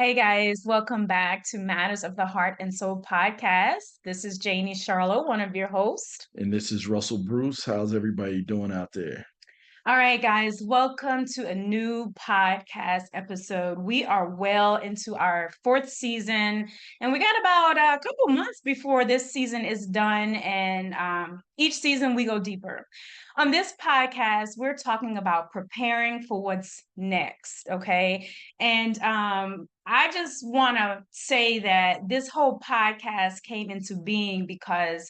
Hey guys, welcome back to Matters of the Heart and Soul podcast. This is Janie Charlot, one of your hosts. And this is Russell Bruce. How's everybody doing out there? All right, guys, welcome to a new podcast episode. We are well into our fourth season, and we got about a couple months before this season is done. And each season we go deeper. On this podcast, we're talking about preparing for what's next. Okay. And I just want to say that this whole podcast came into being because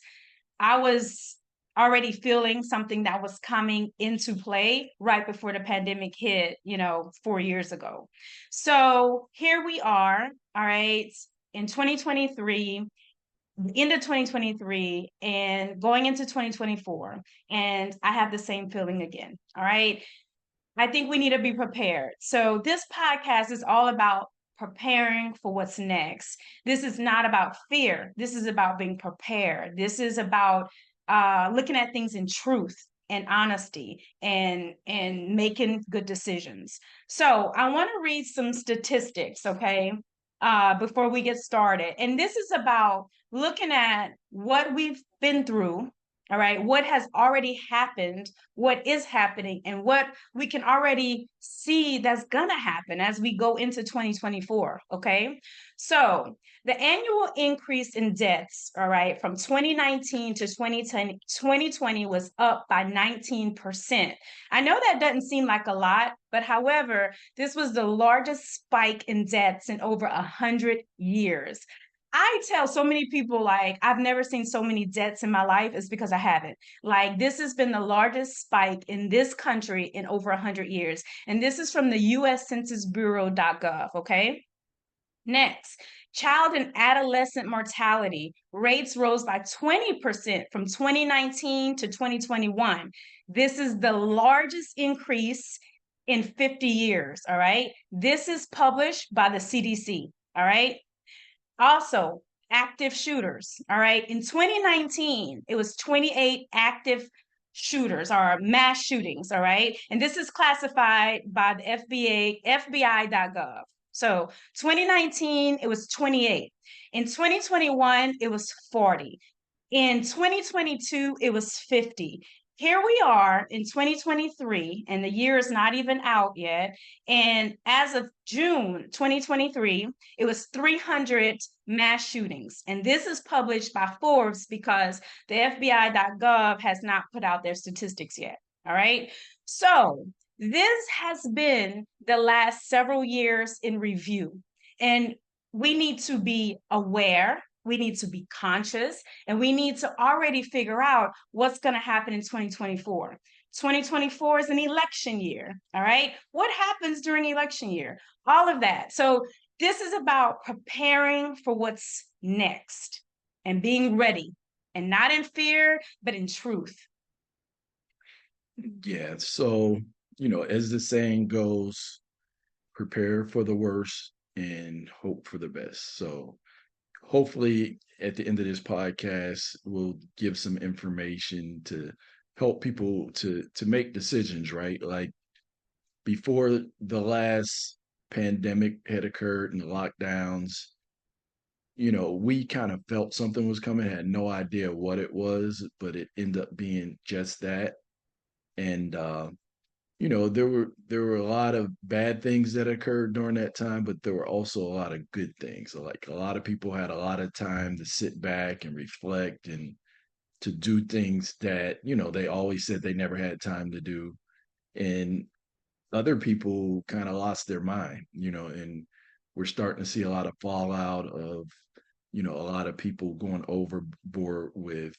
I was already feeling something that was coming into play right before the pandemic hit, 4 years ago. So here we are, all right, in 2023, end of 2023, and going into 2024. And I have the same feeling again, all right. I think we need to be prepared. So this podcast is all about preparing for what's next. This is not about fear. This is about being prepared. This is about looking at things in truth and honesty and making good decisions. So I want to read some statistics, okay, before we get started. And this is about looking at what we've been through. All right, what has already happened, what is happening, and what we can already see that's gonna happen as we go into 2024. Okay, so the annual increase in deaths, all right, from 2019 to 2020 was up by 19%. I know that doesn't seem like a lot, but however, this was the largest spike in deaths in over 100 years. I tell so many people, like, I've never seen so many deaths in my life. It's because I haven't. Like, this has been the largest spike in this country in over 100 years. And this is from the US Census Bureau.gov. Okay. Next, child and adolescent mortality rates rose by 20% from 2019 to 2021. This is the largest increase in 50 years. All right. This is published by the CDC. All right. Also, active shooters. All right. In 2019, it was 28 active shooters or mass shootings. All right. And this is classified by the FBI.gov. So 2019, it was 28. In 2021, it was 40. In 2022, it was 50. Here we are in 2023, and the year is not even out yet. And as of June 2023, it was 300 mass shootings. And this is published by Forbes because the FBI.gov has not put out their statistics yet. All right. So this has been the last several years in review. And we need to be aware, we need to be conscious, and we need to already figure out what's going to happen in 2024. 2024 is an election year. All right. What happens during election year? All of that. So this is about preparing for what's next and being ready, and not in fear, but in truth. Yeah, so, as the saying goes, prepare for the worst and hope for the best. So, hopefully, at the end of this podcast, we'll give some information to help people to make decisions, right? Like before the last pandemic had occurred and the lockdowns, we kind of felt something was coming, had no idea what it was, but it ended up being just that. And there were a lot of bad things that occurred during that time, but there were also a lot of good things. So, like a lot of people had a lot of time to sit back and reflect and to do things that they always said they never had time to do. And other people kind of lost their mind, and we're starting to see a lot of fallout of a lot of people going overboard with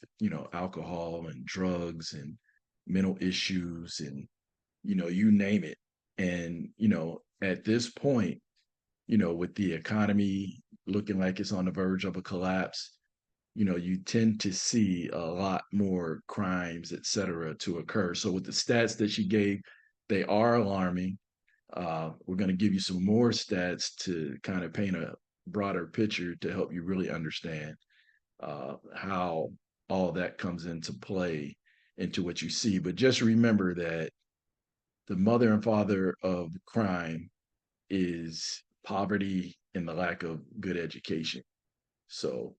alcohol and drugs and mental issues and you name it. And at this point, with the economy looking like it's on the verge of a collapse, you tend to see a lot more crimes, et cetera, to occur. So with the stats that she gave, they are alarming. We're going to give you some more stats to kind of paint a broader picture to help you really understand how all that comes into play into what you see. But just remember that the mother and father of crime is poverty and the lack of good education. So,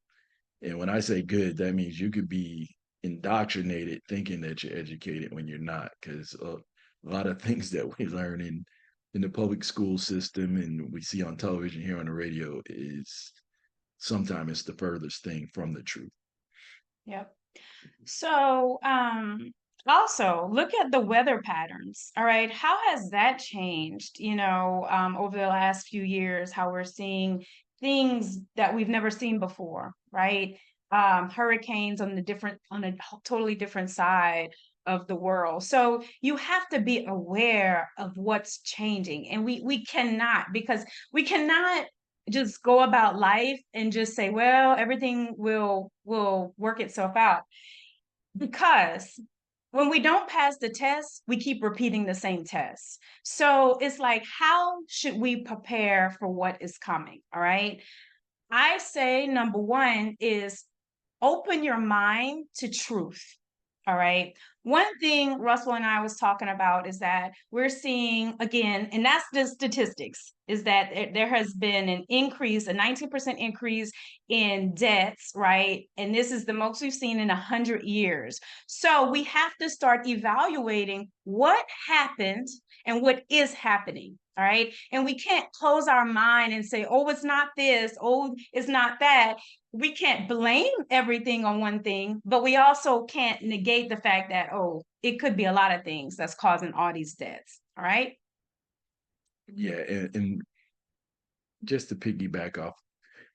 and when I say good, that means you could be indoctrinated thinking that you're educated when you're not, because a lot of things that we learn in the public school system and we see on television, here on the radio, is sometimes it's the furthest thing from the truth. Yep. So, also look at the weather patterns. All right. How has that changed, over the last few years, how we're seeing things that we've never seen before, right? Hurricanes on a totally different side of the world. So you have to be aware of what's changing. And we cannot, because we cannot just go about life and just say, well, everything will work itself out, because when we don't pass the test, we keep repeating the same test. So it's like, how should we prepare for what is coming? All right. I say number one is open your mind to truth. All right. One thing Russell and I was talking about is that we're seeing again, and that's the statistics, is that there has been an increase, a 19% increase in deaths, right? And this is the most we've seen in 100 years. So we have to start evaluating what happened and what is happening. All right. And we can't close our mind and say, oh, it's not this, oh, it's not that. We can't blame everything on one thing, but we also can't negate the fact that, oh, it could be a lot of things that's causing all these deaths. All right. Yeah, and just to piggyback off,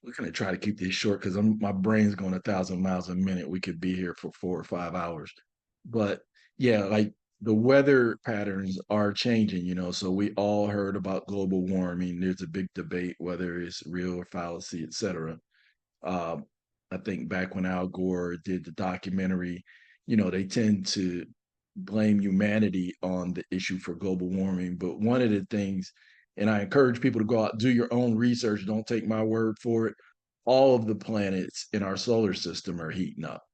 we're gonna try to keep this short because my brain's going 1,000 miles a minute. We could be here for 4 or 5 hours, but yeah, like the weather patterns are changing. So we all heard about global warming. There's a big debate whether it's real or fallacy, etc. Um, I think back when Al Gore did the documentary, they tend to blame humanity on the issue for global warming. But one of the things, and I encourage people to go out, do your own research, don't take my word for it. All of the planets in our solar system are heating up.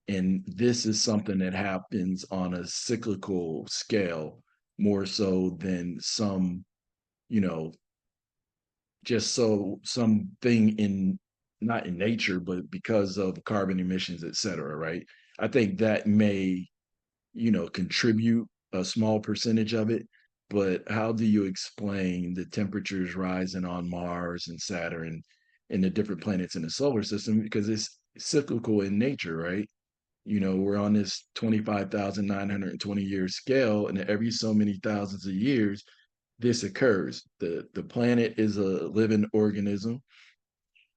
And this is something that happens on a cyclical scale more so than some, you know, just so something in not in nature, but because of carbon emissions, et cetera, right? I think that may, contribute a small percentage of it. But how do you explain the temperatures rising on Mars and Saturn and the different planets in the solar system? Because it's cyclical in nature, right? We're on this 25,920 year scale, and every so many thousands of years, this occurs. The planet is a living organism.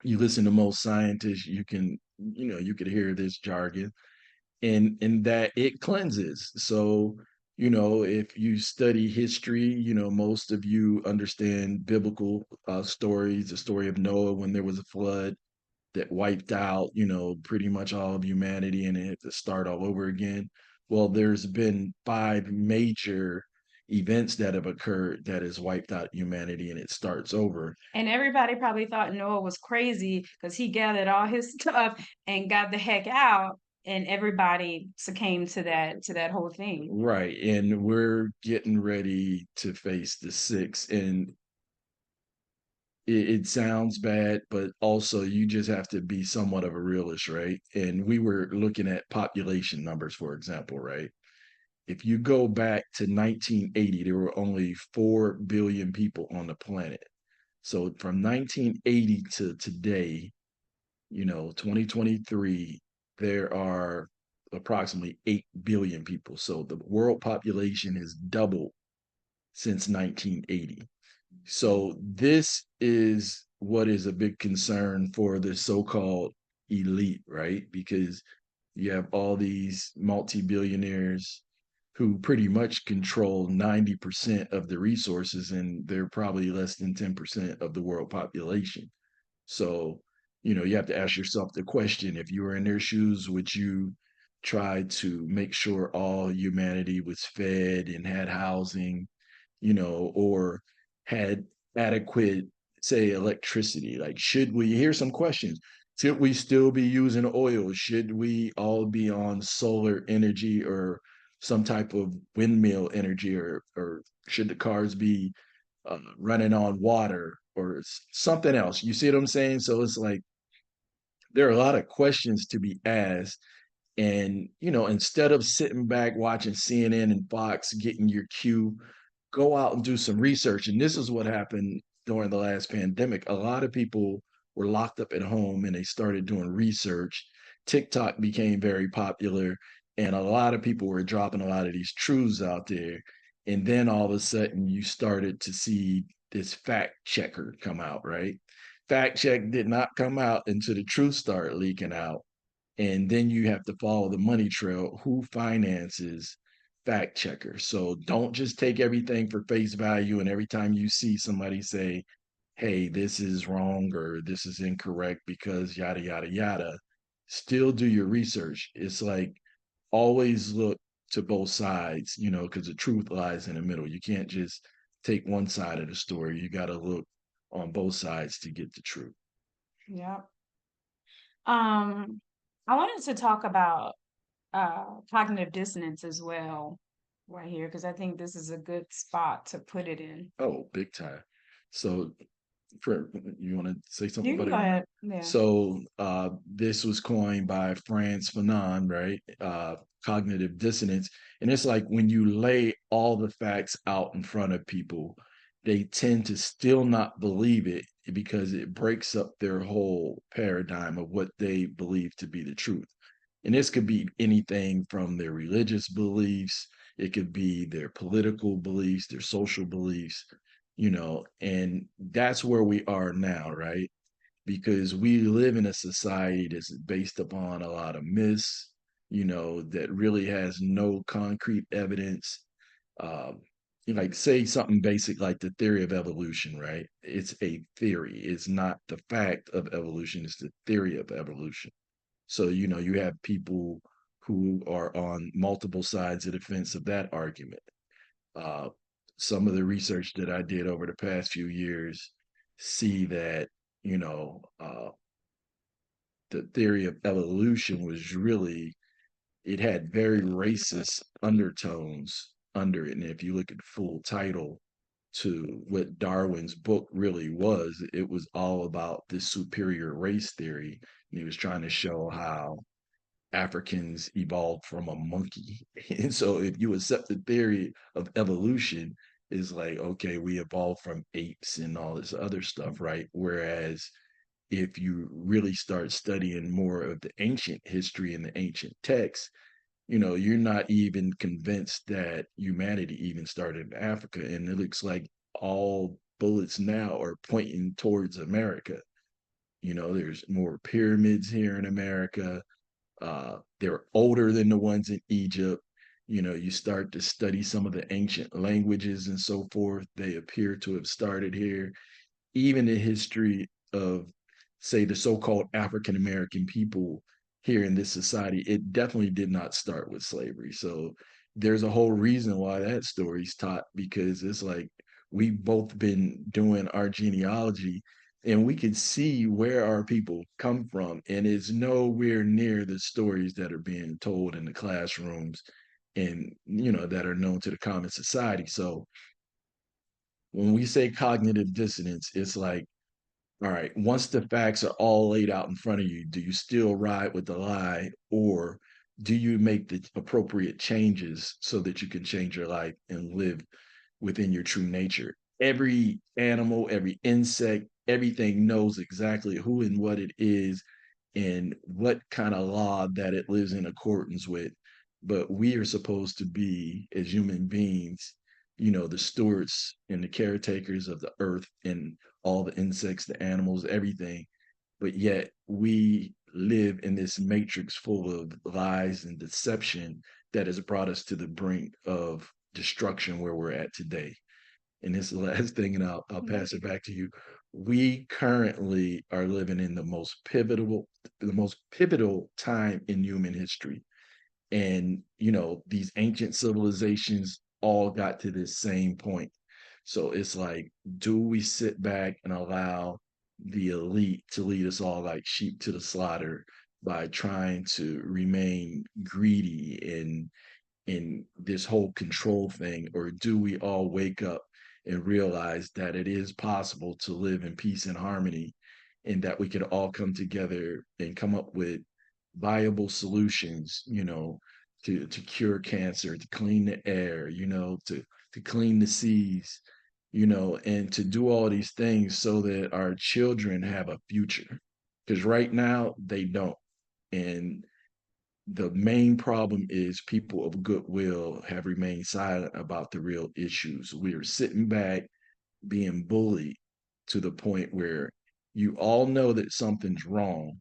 You listen to most scientists, you could hear this jargon, and that it cleanses. So, if you study history, most of you understand biblical stories, the story of Noah when there was a flood that wiped out, pretty much all of humanity and it had to start all over again. Well, there's been five major events that have occurred that has wiped out humanity and it starts over. And everybody probably thought Noah was crazy because he gathered all his stuff and got the heck out, and everybody succumbed to that whole thing. Right. And we're getting ready to face the sixth. And it sounds bad, but also you just have to be somewhat of a realist, right? And we were looking at population numbers, for example, right? If you go back to 1980, there were only 4 billion people on the planet. So from 1980 to today, 2023, there are approximately 8 billion people. So the world population has doubled since 1980. So this is what is a big concern for the so-called elite, right? Because you have all these multi-billionaires who pretty much control 90% of the resources, and they're probably less than 10% of the world population. So, you have to ask yourself the question, if you were in their shoes, would you try to make sure all humanity was fed and had housing, or had adequate, say, electricity? Like, should we, here's some questions. Should we still be using oil? Should we all be on solar energy or some type of windmill energy, or should the cars be running on water or something else. You see what I'm saying? So it's like there are a lot of questions to be asked. And, instead of sitting back watching CNN and Fox, getting your cue, go out and do some research. And this is what happened during the last pandemic. A lot of people were locked up at home and they started doing research. TikTok became very popular, and a lot of people were dropping a lot of these truths out there. And then all of a sudden, you started to see this fact checker come out, right? Fact check did not come out until the truth started leaking out, and then you have to follow the money trail. Who finances fact checkers? So don't just take everything for face value. And every time you see somebody say, hey, this is wrong or this is incorrect because yada, yada, yada, still do your research. It's like always look to both sides, because the truth lies in the middle. You can't just take one side of the story. You got to look on both sides to get the truth. Yeah. Um, I wanted to talk about cognitive dissonance as well right here because I think this is a good spot to put it in. Oh, big time. So you want to say something You about can it? go ahead. Yeah. So this was coined by Franz Fanon, right? Cognitive dissonance. And it's like when you lay all the facts out in front of people, they tend to still not believe it because it breaks up their whole paradigm of what they believe to be the truth. And this could be anything from their religious beliefs, it could be their political beliefs, their social beliefs, and that's where we are now, right? Because we live in a society that's based upon a lot of myths, that really has no concrete evidence. Um, like say something basic like the theory of evolution, right? It's a theory. It's not the fact of evolution, it's the theory of evolution. So, you have people who are on multiple sides of the fence of that argument. Uh, some of the research that I did over the past few years see that, you know, uh, the theory of evolution was really, it had very racist undertones under it. And if you look at the full title to what Darwin's book really was, it was all about this superior race theory. And he was trying to show how Africans evolved from a monkey. And so if you accept the theory of evolution, is like, okay, we evolved from apes and all this other stuff, right? Whereas if you really start studying more of the ancient history and the ancient texts, you're not even convinced that humanity even started in Africa. And it looks like all bullets now are pointing towards America. There's more pyramids here in America. They're older than the ones in Egypt. You start to study some of the ancient languages and so forth. They appear to have started here. Even the history of, say, the so called African American people here in this society, it definitely did not start with slavery. So there's a whole reason why that story's taught, because it's like we've both been doing our genealogy and we could see where our people come from, and it's nowhere near the stories that are being told in the classrooms and that are known to the common society. So when we say cognitive dissonance, it's like, all right, once the facts are all laid out in front of you, do you still ride with the lie, or do you make the appropriate changes so that you can change your life and live within your true nature? Every animal, every insect, everything knows exactly who and what it is and what kind of law that it lives in accordance with. But we are supposed to be, as human beings, the stewards and the caretakers of the earth and all the insects, the animals, everything. But yet we live in this matrix full of lies and deception that has brought us to the brink of destruction where we're at today. And this is the last thing, and I'll Yeah. pass it back to you. We currently are living in the most pivotal time in human history. And these ancient civilizations all got to this same point. So it's like, do we sit back and allow the elite to lead us all like sheep to the slaughter by trying to remain greedy in this whole control thing, or do we all wake up and realize that it is possible to live in peace and harmony, and that we could all come together and come up with viable solutions, to cure cancer, to clean the air, to clean the seas, and to do all these things so that our children have a future. Because right now they don't. And the main problem is people of goodwill have remained silent about the real issues. We are sitting back being bullied to the point where you all know that something's wrong,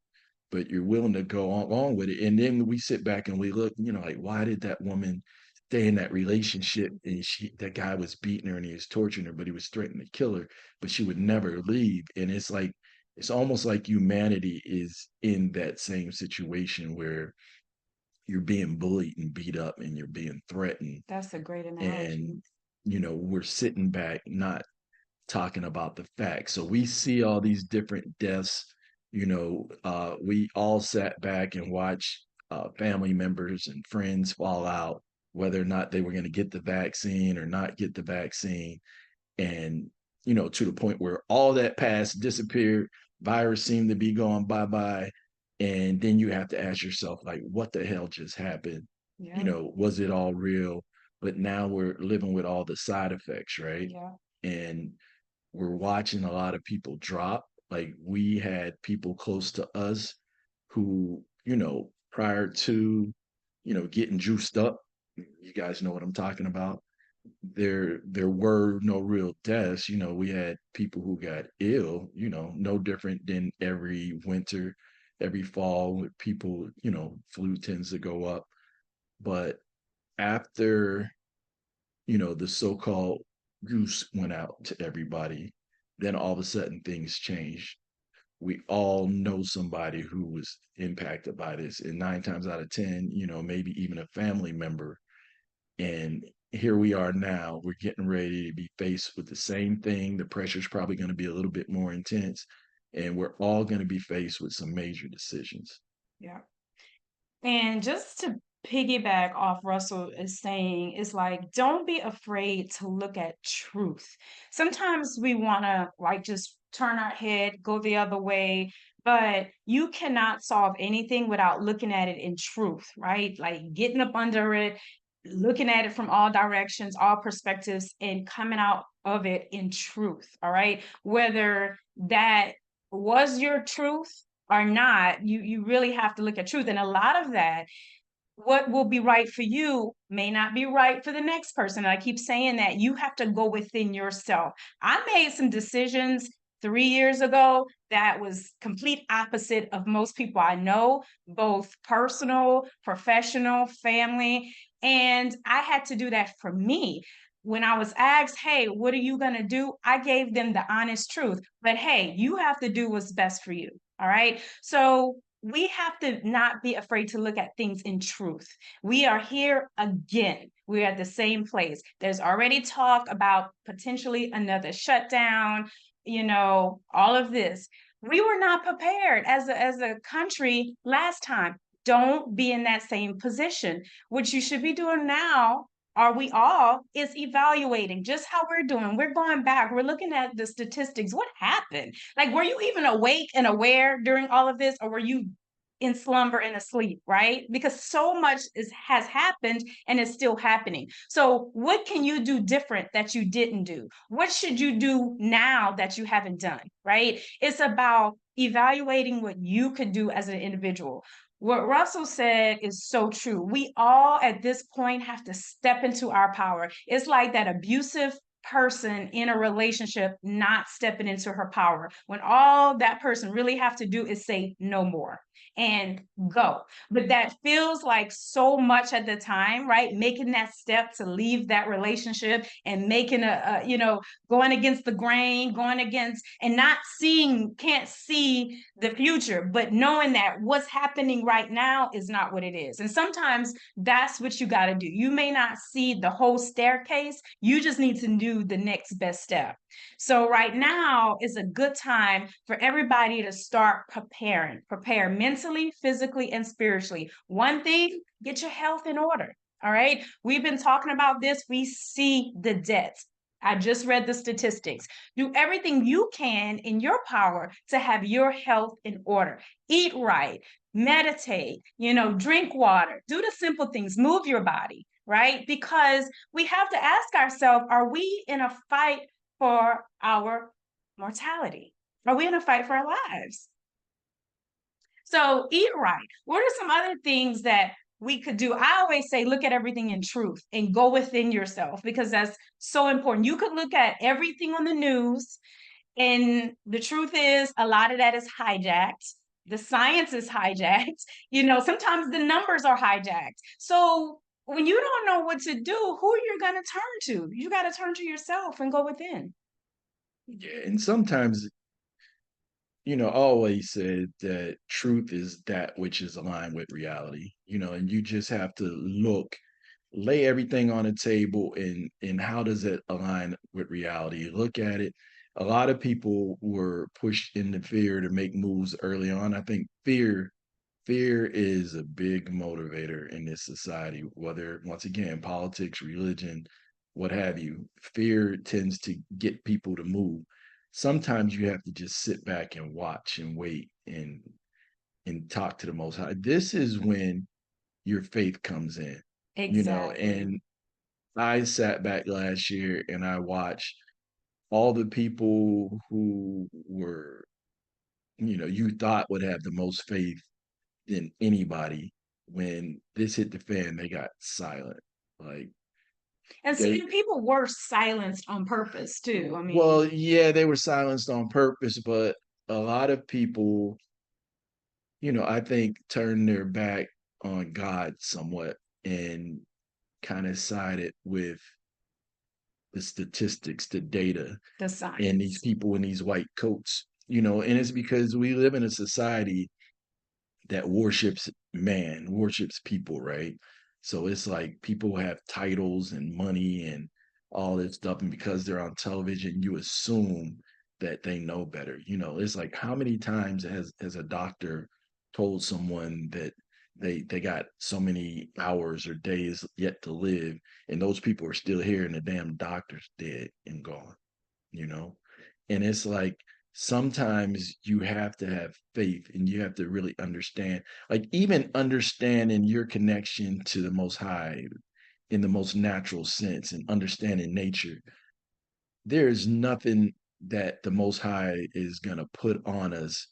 but you're willing to go along with it. And then we sit back and we look, like, why did that woman stay in that relationship? And that guy was beating her and he was torturing her, but he was threatening to kill her, but she would never leave. And it's like, it's almost like humanity is in that same situation where you're being bullied and beat up and you're being threatened. That's a great analogy. And, we're sitting back, not talking about the facts. So we see all these different deaths. We all sat back and watched family members and friends fall out, whether or not they were going to get the vaccine or not get the vaccine. And, to the point where all that past disappeared, virus seemed to be going bye bye. And then you have to ask yourself, like, what the hell just happened? Yeah. Was it all real? But now we're living with all the side effects, right? Yeah. And we're watching a lot of people drop. Like we had people close to us who, prior to, getting juiced up, you guys know what I'm talking about. There were no real deaths. We had people who got ill, no different than every winter, every fall with people, flu tends to go up. But after, the so-called goose went out to everybody, then all of a sudden things changed. We all know somebody who was impacted by this, and 9 times out of 10, maybe even a family member. And here we are now, we're getting ready to be faced with the same thing. The pressure's probably going to be a little bit more intense, and we're all going to be faced with some major decisions. Yeah. And just to piggyback off Russell is saying, is like, don't be afraid to look at truth. Sometimes we want to like just turn our head, go the other way, but you cannot solve anything without looking at it in truth, right? Like getting up under it, looking at it from all directions, all perspectives, and coming out of it in truth. All right. Whether that was your truth or not, you really have to look at truth. And a lot of that, what will be right for you may not be right for the next person. And I keep saying that you have to go within yourself. I made some decisions 3 years ago that was complete opposite of most people I know, both personal, professional, family. And I had to do that for me. When I was asked, hey, what are you going to do? I gave them the honest truth. But hey, you have to do what's best for you. All right. So we have to not be afraid to look at things in truth. We are here again. We're at the same place. There's already talk about potentially another shutdown, all of this. We were not prepared as a country last time. Don't be in that same position. What you should be doing now, are we all, is evaluating just how we're doing. We're going back. We're looking at the statistics. What happened? Like, were you even awake and aware during all of this, or were you in slumber and asleep, right? Because so much has happened and is still happening. So what can you do different that you didn't do? What should you do now that you haven't done, right? It's about evaluating what you could do as an individual. What Russell said is so true. We all at this point have to step into our power. It's like that abusive person in a relationship not stepping into her power, when all that person really have to do is say no more and go. But that feels like so much at the time, right? Making that step to leave that relationship and making going against the grain, going against and not seeing, can't see the future, but knowing that what's happening right now is not what it is. And sometimes that's what you got to do. You may not see the whole staircase. You just need to do the next best step. So right now is a good time for everybody to start preparing. Prepare mentally, physically, and spiritually. One thing, get your health in order. All right. We've been talking about this. We see the debts. I just read the statistics. Do everything you can in your power to have your health in order. Eat right, meditate, drink water, do the simple things, move your body, right? Because we have to ask ourselves, are we in a fight for our mortality? Are we in a fight for our lives? So eat right. What are some other things that we could do? I always say, look at everything in truth and go within yourself because that's so important. You could look at everything on the news, and the truth is, a lot of that is hijacked. The science is hijacked. Sometimes the numbers are hijacked. So when you don't know what to do, who are you going to turn to? You got to turn to yourself and go within. Yeah, and sometimes, I always said that truth is that which is aligned with reality, and you just have to lay everything on the table and how does it align with reality? Look at it. A lot of people were pushed into fear to make moves early on. I think fear is a big motivator in this society, whether once again, politics, religion, what have you. Fear tends to get people to move. Sometimes you have to just sit back and watch and wait and talk to the most high. This is when your faith comes in, Exactly. and I sat back last year and I watched all the people who were, you thought would have the most faith than anybody. When this hit the fan, they got silent. Like they, And people were silenced on purpose too. I well, mean, yeah, they were silenced on purpose, but a lot of people, I think turned their back on God somewhat and kind of sided with the statistics, the data, the and these science. people in these white coats, and it's because we live in a society that worships man, worships people, right? So it's like people have titles and money and all this stuff. And because they're on television, you assume that they know better. It's like how many times has a doctor told someone that they got so many hours or days yet to live, and those people are still here and the damn doctor's dead and gone, you know? And it's like sometimes you have to have faith and you have to really understand, like even understanding your connection to the most high in the most natural sense and understanding nature. There's nothing that the most high is going to put on us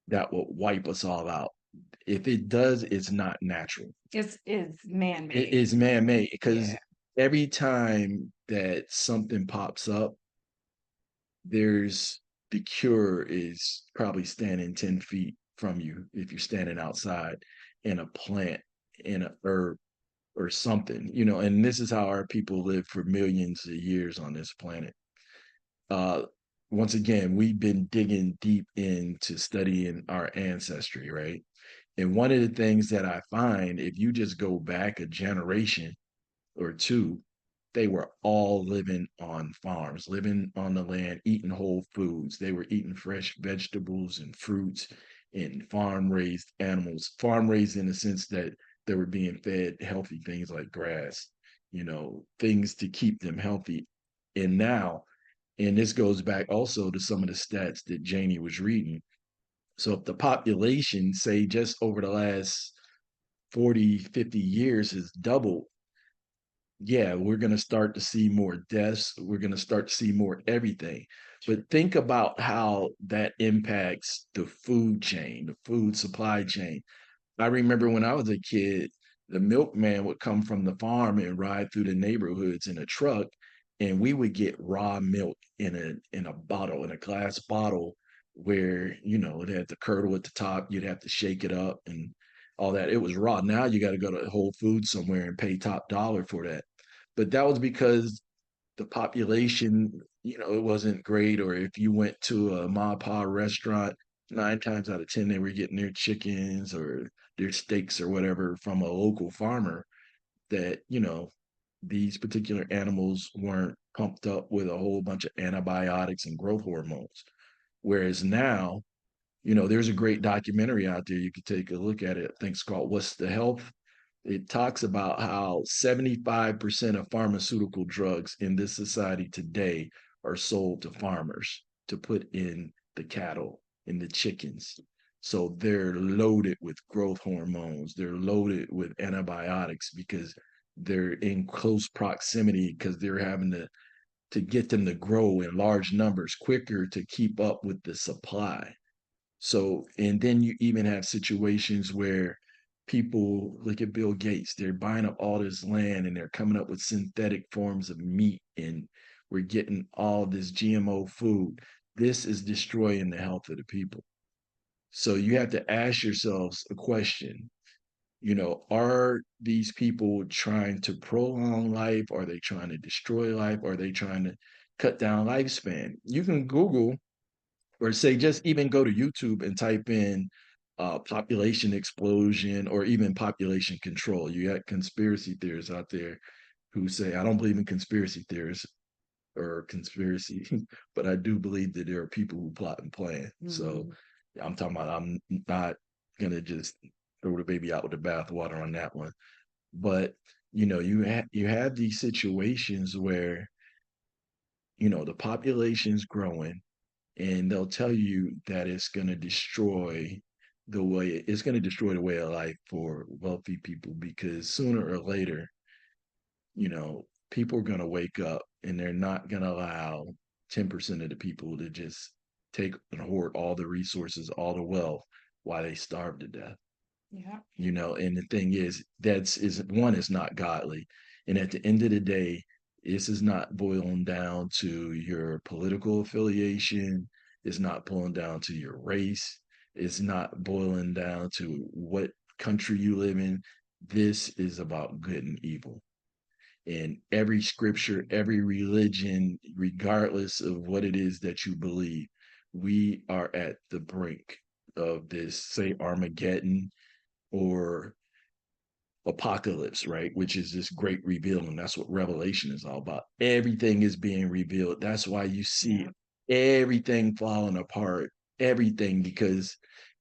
that will wipe us all out. If it does, it's not natural. It's It man-made. is man-made Yeah. because every time that something pops up, there's the cure is probably standing 10 feet from you if you're standing outside in a plant, in a herb or something, and this is how our people live for millions of years on this planet. Uh, Once again, we've been digging deep into studying our ancestry, right? And one of the things that I find, if you just go back a generation or two, they were all living on farms, living on the land, eating whole foods. They were eating fresh vegetables and fruits and farm raised animals, farm raised in the sense that they were being fed healthy things like grass, things to keep them healthy. And now, and this goes back also to some of the stats that Janie was reading. So if the population, say, just over the last 40, 50 years has doubled, yeah, we're going to start to see more deaths. We're going to start to see more everything. But think about how that impacts the food chain, the food supply chain. I remember when I was a kid, the milkman would come from the farm and ride through the neighborhoods in a truck, and we would get raw milk in a bottle, in a glass bottle, where it had the curdle at the top. You'd have to shake it up and all that. It was raw. Now you got to go to Whole Foods somewhere and pay top dollar for that. But that was because the population, it wasn't great. Or if you went to a ma pa restaurant, 9 times out of 10, they were getting their chickens or their steaks or whatever from a local farmer that, these particular animals weren't pumped up with a whole bunch of antibiotics and growth hormones. Whereas now, there's a great documentary out there. You could take a look at it. I think it's called What's the Health? It talks about how 75% of pharmaceutical drugs in this society today are sold to farmers to put in the cattle and the chickens. So they're loaded with growth hormones. They're loaded with antibiotics because they're in close proximity because they're having to get them to grow in large numbers quicker to keep up with the supply. So, and then you even have situations where people look at Bill Gates, they're buying up all this land and they're coming up with synthetic forms of meat, and we're getting all this GMO food. This is destroying the health of the people. So you have to ask yourselves a question. Are these people trying to prolong life? Are they trying to destroy life? Are they trying to cut down lifespan? You can Google or say just even go to YouTube and type in population explosion or even population control. You got conspiracy theorists out there who say, I don't believe in conspiracy theories or conspiracy, but I do believe that there are people who plot and plan. So Mhm. I'm talking about, I'm not going to just throw the baby out with the bathwater on that one. But, you have these situations where, the population's growing and they'll tell you that it's going to destroy the way of life for wealthy people because sooner or later, people are going to wake up and they're not going to allow 10% of the people to just take and hoard all the resources, all the wealth while they starve to death. Yeah. And the thing is, is not godly. And at the end of the day, this is not boiling down to your political affiliation. It's not boiling down to your race. It's not boiling down to what country you live in. This is about good and evil. And every scripture, every religion, regardless of what it is that you believe, we are at the brink of this, say, Armageddon or apocalypse, right? Which is this great revealing. That's what Revelation is all about. Everything is being revealed. That's why you see Yeah. everything falling apart, everything, because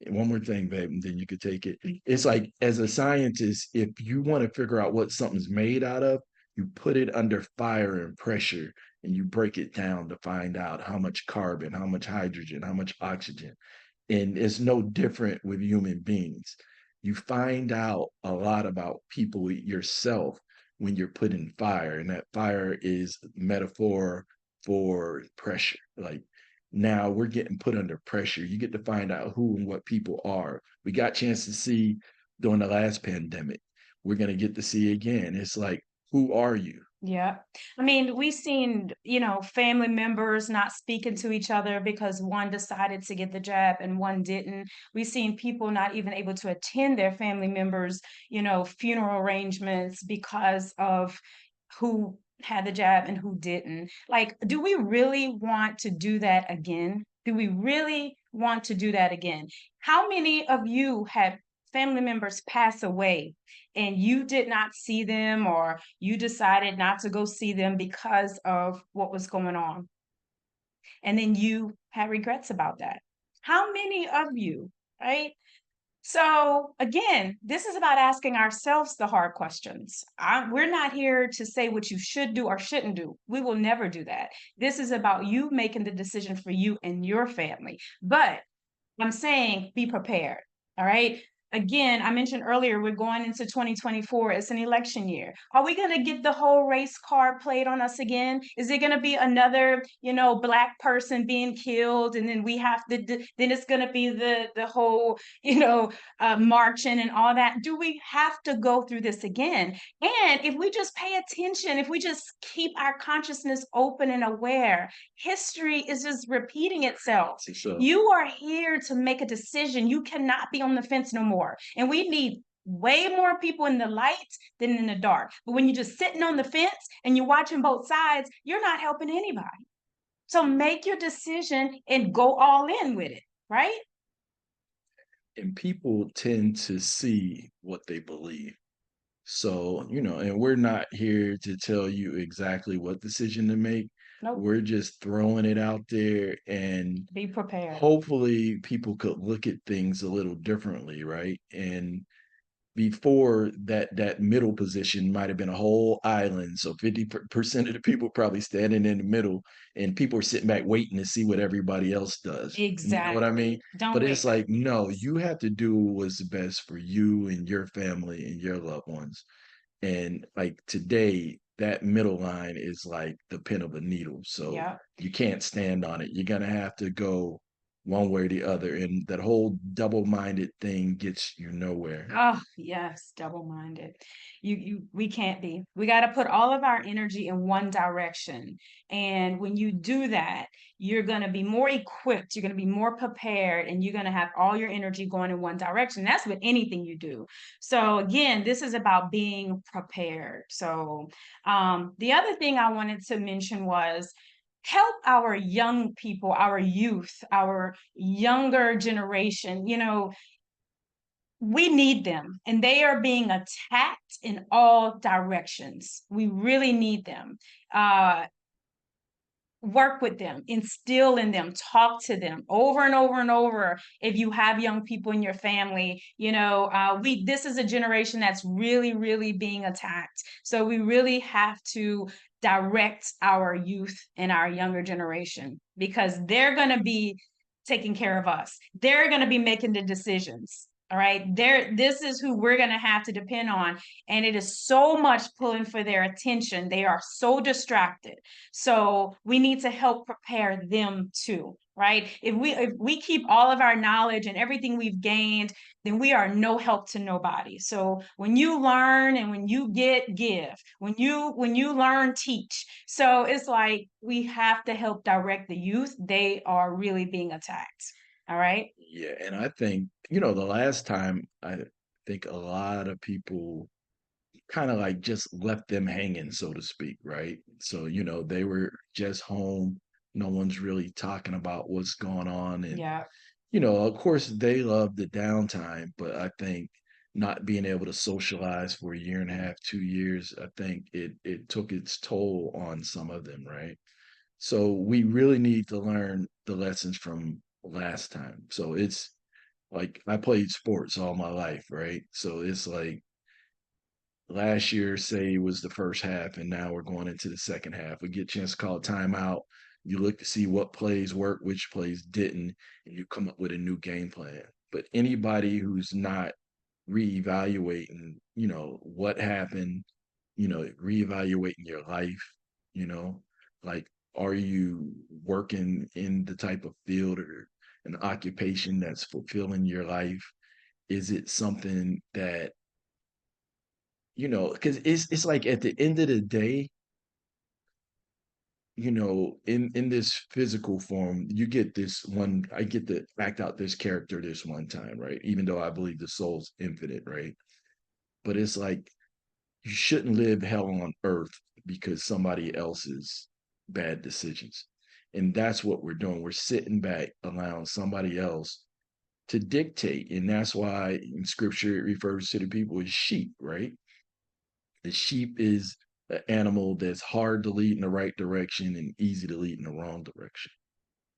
one more thing, babe, and then you could take it. It's like, as a scientist, if you want to figure out what something's made out of, you put it under fire and pressure and you break it down to find out how much carbon, how much hydrogen, how much oxygen. And it's no different with human beings. You find out a lot about people yourself when you're put in fire, and that fire is metaphor for pressure. Like, now we're getting put under pressure. You get to find out who and what people are. We got a chance to see during the last pandemic. We're going to get to see again. It's like, who are you? Yeah. I mean, we've seen, family members not speaking to each other because one decided to get the jab and one didn't. We've seen people not even able to attend their family members', funeral arrangements because of who had the jab and who didn't. Like, do we really want to do that again? Do we really want to do that again? How many of you had family members pass away and you did not see them, or you decided not to go see them because of what was going on? And then you had regrets about that. How many of you, right? So again, this is about asking ourselves the hard questions. We're not here to say what you should do or shouldn't do. We will never do that. This is about you making the decision for you and your family. But I'm saying be prepared. All right. Again, I mentioned earlier, we're going into 2024. It's an election year. Are we going to get the whole race card played on us again? Is it going to be another, black person being killed? And then we have to, then it's going to be the whole, marching and all that. Do we have to go through this again? And if we just pay attention, if we just keep our consciousness open and aware, history is just repeating itself. So You are here to make a decision. You cannot be on the fence no more. And we need way more people in the light than in the dark. But when you're just sitting on the fence and you're watching both sides, you're not helping anybody. So make your decision and go all in with it, right? and people tend to see what they believe. So, and we're not here to tell you exactly what decision to make. Nope. We're just throwing it out there, and Be prepared. hopefully people could look at things a little differently, right? And before that middle position might have been a whole island. So 50% of the people probably standing in the middle, and people are sitting back waiting to see what everybody else does. You know what I mean? Exactly. Don't But it's wait. like, no, you have to do what's best for you and your family and your loved ones. And like today, that middle line is like the pin of a needle. So Yep. you can't stand on it. You're gonna have to go one way or the other. And that whole double-minded thing gets you nowhere. Oh, yes, double-minded. We can't be. We got to put all of our energy in one direction. And when you do that, you're going to be more equipped, you're going to be more prepared, and you're going to have all your energy going in one direction. That's with anything you do. So again, this is about being prepared. So the other thing I wanted to mention was help our young people, our youth, our younger generation. We need them, and they are being attacked in all directions. We really need them. Uh, Work with them, instill in them, talk to them over and over and over. If you have young people in your family, we this is a generation that's really, really being attacked. So we really have to direct our youth and our younger generation because they're going to be taking care of us. They're going to be making the decisions. All right. This is who we're going to have to depend on. And it is so much pulling for their attention. They are so distracted. So we need to help prepare them too, right? If we keep all of our knowledge and everything we've gained, then we are no help to nobody. So when you learn and when you give. When you learn, teach. So it's like we have to help direct the youth. They are really being attacked. All right. Yeah, and I think, the last time I think a lot of people kind of like just left them hanging, so to speak, right? So, they were just home. No one's really talking about what's going on. And, Yeah. of course, they love the downtime, but I think not being able to socialize for a year and a half, 2 years, I think it took its toll on some of them, right? So we really need to learn the lessons from last time. So it's like I played sports all my life, right? So it's like last year, say, was the first half, and now we're going into the second half. We get a chance to call a timeout. You look to see what plays work, which plays didn't, and you come up with a new game plan. But anybody who's not reevaluating, what happened, reevaluating your life, you know, like, are you working in the type of field or an occupation that's fulfilling your life? Is it something that, because it's like at the end of the day, in this physical form, you get this one, I get to act out this character this one time, right? Even though I believe the soul's infinite, right? But it's like you shouldn't live hell on earth because somebody else's bad decisions. And that's what we're doing. We're sitting back, allowing somebody else to dictate. And that's why in scripture it refers to the people as sheep, right? The sheep is an animal that's hard to lead in the right direction and easy to lead in the wrong direction.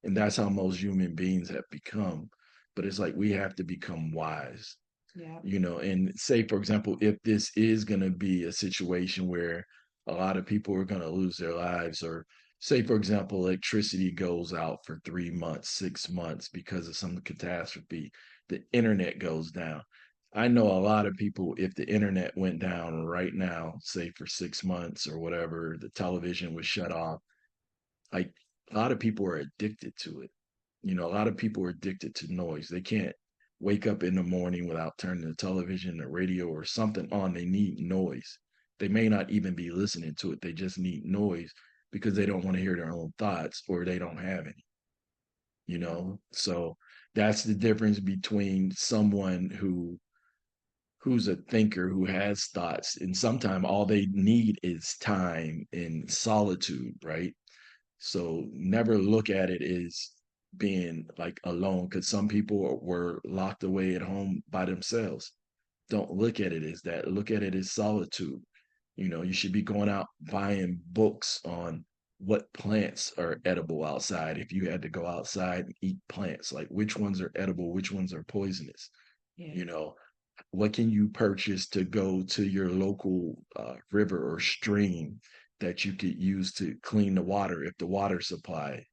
And that's how most human beings have become. But it's like we have to become wise, Yeah. and say, for example, if this is going to be a situation where a lot of people are going to lose their lives, or say, for example, electricity goes out for 3 months, 6 months because of some catastrophe, the internet goes down. I know a lot of people, if the internet went down right now, say for 6 months or whatever, the television was shut off, like a lot of people are addicted to it. A lot of people are addicted to noise. They can't wake up in the morning without turning the television, the radio, or something on. They need noise. They may not even be listening to it. They just need noise because they don't want to hear their own thoughts or they don't have any. So that's the difference between someone who's a thinker, who has thoughts, and sometimes all they need is time and solitude, right? So never look at it as being like alone, because some people were locked away at home by themselves. Don't look at it as that. Look at it as solitude. You should be going out buying books on what plants are edible outside. If you had to go outside and eat plants, like which ones are edible, which ones are poisonous, Yeah. you know, what can you purchase to go to your local river or stream that you could use to clean the water if the water supply,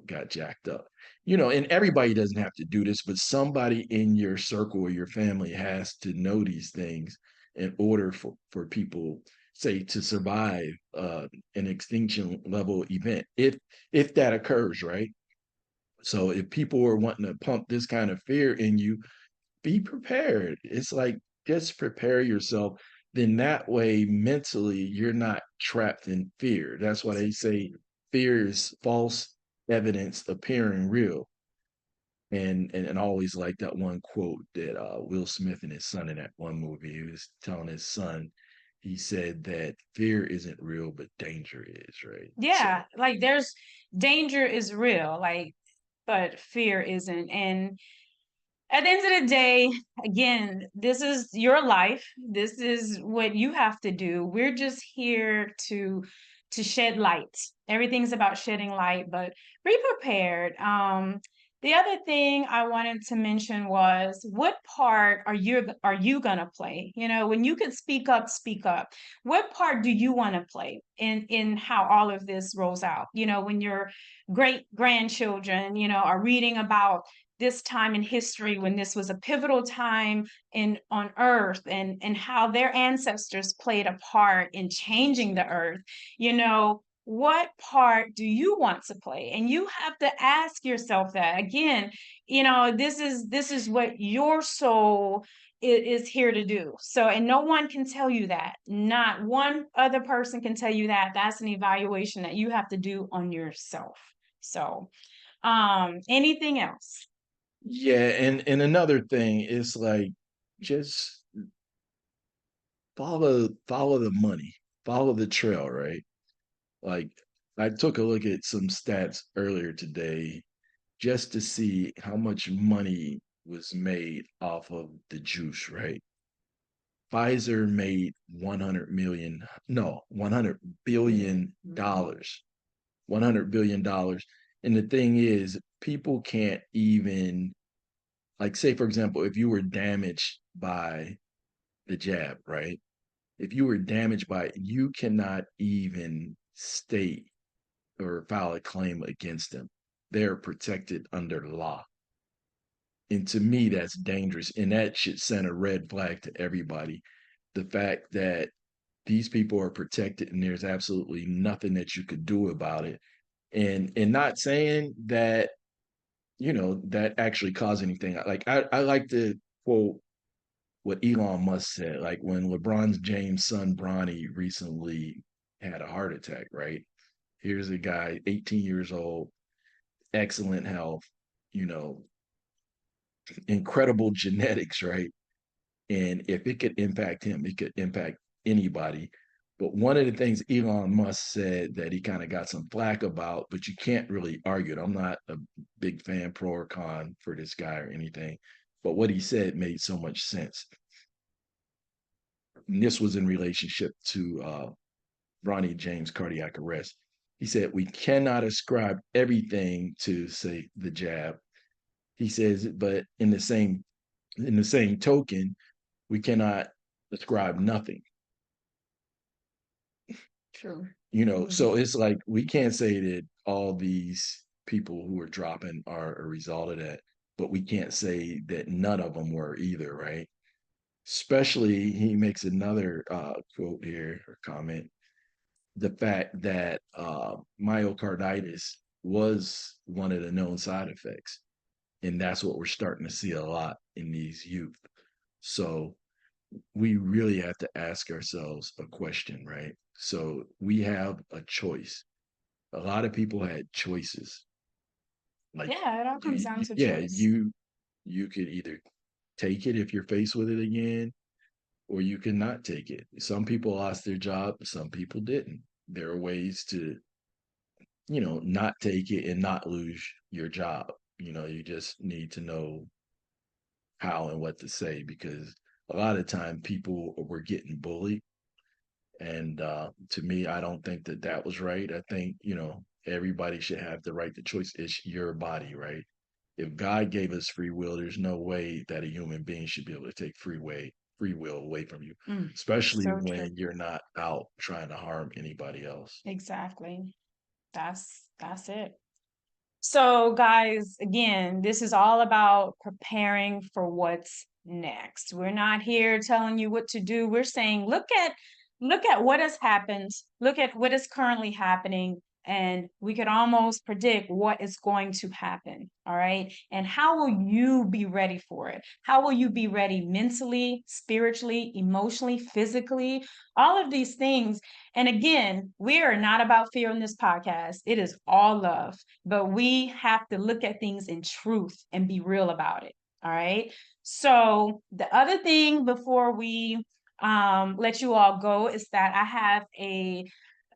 got jacked up? And everybody doesn't have to do this, but somebody in your circle or your family has to know these things in order for people, say, to survive an extinction level event, if that occurs, right? So if people are wanting to pump this kind of fear in you, be prepared. It's like, just prepare yourself. Then that way, mentally, you're not trapped in fear. That's why they say fear is false evidence appearing real. And I always like that one quote that Will Smith and his son in that one movie. He was telling his son, he said that fear isn't real, but danger is, right? So Yeah, like there's danger is real, like, but fear isn't. And at the end of the day, again, this is your life. This is what you have to do. We're just here to shed light. Everything's about shedding light, but be prepared. The other thing I wanted to mention was, what part are you gonna play? When you can speak up, speak up. What part do you want to play in how all of this rolls out? When your great grandchildren, are reading about this time in history when this was a pivotal time in on earth, and how their ancestors played a part in changing the earth. What part do you want to play? And you have to ask yourself that again. This is what your soul is here to do. So, and no one can tell you that. Not one other person can tell you that. That's an evaluation that you have to do on yourself. So, anything else? yeah, and another thing is like, just follow the money, follow the trail, right? Like, I took a look at some stats earlier today just to see how much money was made off of the juice, right? Pfizer made 100 million, no, 100 billion dollars. 100 billion dollars. And the thing is, people can't even, like, say for example, if you were damaged by the jab, right? If you were damaged by it, you cannot even state or file a claim against them. They're protected under law. And to me, that's dangerous. And that should send a red flag to everybody. The fact that these people are protected and there's absolutely nothing that you could do about it. And not saying that, that actually caused anything. Like, I like to quote what Elon Musk said, like when LeBron James' son Bronny recently had a heart attack, right? Here's a guy, 18 years old, excellent health, you know, incredible genetics, right? And if it could impact him, it could impact anybody. But one of the things Elon Musk said that he kind of got some flack about, but you can't really argue it. I'm not a big fan, pro or con, for this guy or anything. But what he said made so much sense. And this was in relationship to Ronnie James' cardiac arrest. He said, we cannot ascribe everything to, say, the jab. He says, but in the same token, we cannot ascribe nothing. True. So it's like, we can't say that all these people who are dropping are a result of that, but we can't say that none of them were either, right? Especially, he makes another quote here or comment, the fact that myocarditis was one of the known side effects. And that's what we're starting to see a lot in these youth. So we really have to ask ourselves a question, right? So we have a choice. A lot of people had choices. Like, Yeah, it all comes down to yeah, choice. you could either take it if you're faced with it again, or you can not take it. Some people lost their job, some people didn't. There are ways to, not take it and not lose your job. You just need to know how and what to say, because a lot of time people were getting bullied. And to me, I don't think that that was right. I think, everybody should have the right to choice. It's your body, right? if God gave us free will, there's no way that a human being should be able to take free will away from you, especially So true. when you're not out trying to harm anybody else. Exactly. That's it. So, guys, again, this is all about preparing for what's next. We're not here telling you what to do. We're saying, look at what has happened, look at what is currently happening, and we could almost predict what is going to happen. All right. And how will you be ready for it? How will you be ready mentally, spiritually, emotionally, physically? All of these things. And again, we are not about fear in this podcast. It is all love, but we have to look at things in truth and be real about it. All right. So the other thing before we let you all go is that I have a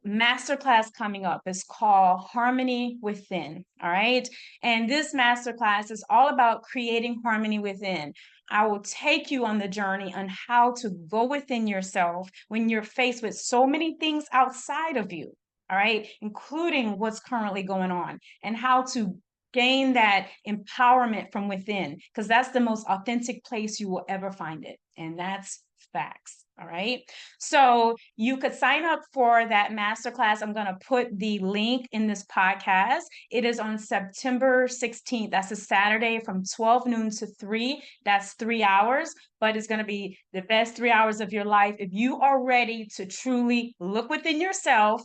masterclass coming up. It's called Harmony Within. All right. And this masterclass is all about creating harmony within. I will take you on the journey on how to go within yourself when you're faced with so many things outside of you. All right, including what's currently going on, and how to gain that empowerment from within, because that's the most authentic place you will ever find it. And that's facts. All right. So you could sign up for that masterclass. I'm going to put the link in this podcast. It is on September 16th. That's a Saturday from 12 noon to 3. That's 3 hours, but it's going to be the best 3 hours of your life if you are ready to truly look within yourself,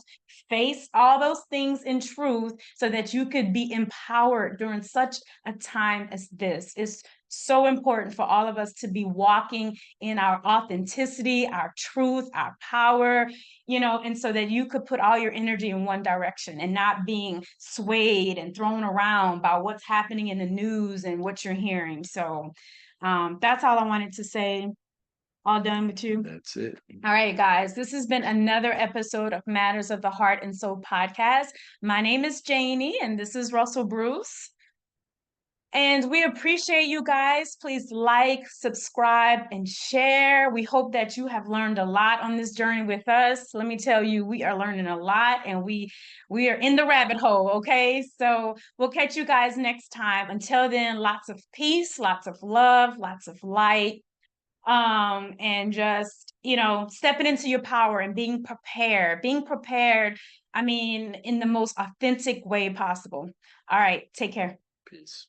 face all those things in truth, so that you could be empowered during such a time as this. It's so important for all of us to be walking in our authenticity, our truth, our power, and so that you could put all your energy in one direction and not being swayed and thrown around by what's happening in the news and what you're hearing. So that's all I wanted to say. All done with you? That's it. All right, guys, this has been another episode of Matters of the Heart and Soul podcast. My name is Janie, and this is Russell Bruce. And we appreciate you guys. Please like, subscribe, and share. We hope that you have learned a lot on this journey with us. Let me tell you, we are learning a lot, and we are in the rabbit hole, okay? So we'll catch you guys next time. Until then, lots of peace, lots of love, lots of light. And just, stepping into your power and being prepared, I mean, in the most authentic way possible. All right, take care. Peace.